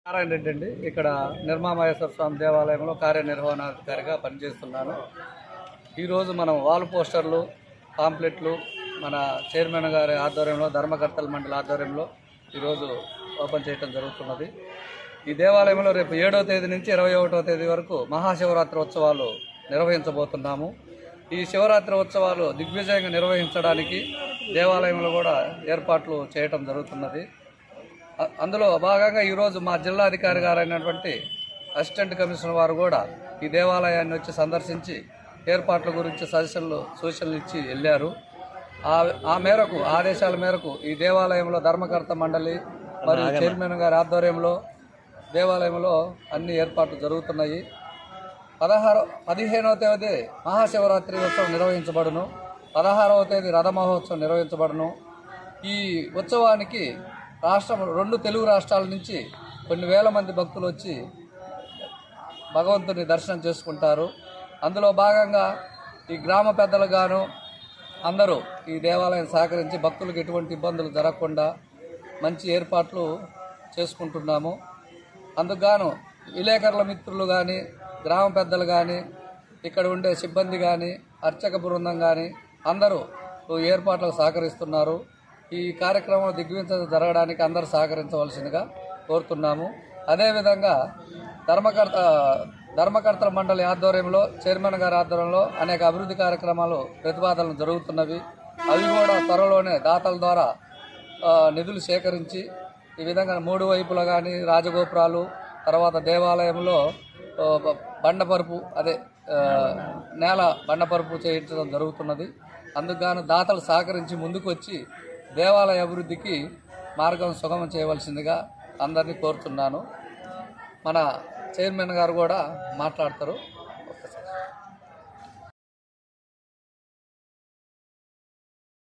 నారాయణ రెడ్డి అండి. ఇక్కడ నిర్మామహేశ్వర స్వామి దేవాలయంలో కార్యనిర్వహణాధికారిగా పనిచేస్తున్నాను. ఈరోజు మనం వాల్ పోస్టర్లు, పాంప్లెట్లు మన చైర్మన్ గారి ఆధ్వర్యంలో, ధర్మకర్తల మండలి ఆధ్వర్యంలో ఈరోజు ఓపెన్ చేయడం జరుగుతున్నది. ఈ దేవాలయంలో రేపు 7వ తేదీ నుంచి 21వ తేదీ వరకు మహాశివరాత్రి ఉత్సవాలు నిర్వహించబోతున్నాము. ఈ శివరాత్రి ఉత్సవాలు దిగ్విజయంగా నిర్వహించడానికి దేవాలయంలో కూడా ఏర్పాట్లు చేయటం జరుగుతున్నది. అందులో భాగంగా ఈరోజు మా జిల్లాధికారి గారైనటువంటి అసిస్టెంట్ కమిషనర్ వారు కూడా ఈ దేవాలయాన్ని వచ్చి సందర్శించి ఏర్పాట్ల గురించి సూచనలు ఇచ్చి వెళ్ళారు. ఆ మేరకు ఆదేశాల మేరకు ఈ దేవాలయంలో ధర్మకర్త మండలి మరియు చైర్మన్ గారి ఆధ్వర్యంలో దేవాలయంలో అన్ని ఏర్పాట్లు జరుగుతున్నాయి. 15వ తేదీ మహాశివరాత్రి ఉత్సవం నిర్వహించబడును. 16వ తేదీ రథ మహోత్సవం నిర్వహించబడును. ఈ ఉత్సవానికి రెండు తెలుగు రాష్ట్రాల నుంచి కొన్ని వేల మంది భక్తులు వచ్చి భగవంతుని దర్శనం చేసుకుంటారు. అందులో భాగంగా ఈ గ్రామ పెద్దలు గాను అందరూ ఈ దేవాలయం సహకరించి భక్తులకు ఎటువంటి ఇబ్బందులు జరగకుండా మంచి ఏర్పాట్లు చేసుకుంటున్నాము. అందుకుగాను విలేకరుల మిత్రులు కానీ, గ్రామ పెద్దలు కానీ, ఇక్కడ ఉండే సిబ్బంది కానీ, అర్చక బృందం కానీ అందరూ ఏర్పాట్లకు సహకరిస్తున్నారు. ఈ కార్యక్రమం దిగ్విజయం జరగడానికి అందరూ సహకరించవలసిందిగా కోరుతున్నాము. అదేవిధంగా ధర్మకర్తల మండలి ఆధ్వర్యంలో, చైర్మన్ గారి ఆధ్వర్యంలో అనేక అభివృద్ధి కార్యక్రమాలు ప్రతిపాదనలు జరుగుతున్నవి. అవి కూడా త్వరలోనే దాతల ద్వారా నిధులు సేకరించి ఈ విధంగా 3 వైపులా కానీ రాజగోపురాలు, తర్వాత దేవాలయంలో బండపరుపు నేల బండపరుపు చేయించడం జరుగుతున్నది. అందుకుగాను దాతలు సహకరించి ముందుకు వచ్చి దేవాలయ అభివృద్ధికి మార్గం సుగమం చేయవలసిందిగా అందరినీ కోరుతున్నాను. మన చైర్మన్ గారు కూడా మాట్లాడతారు.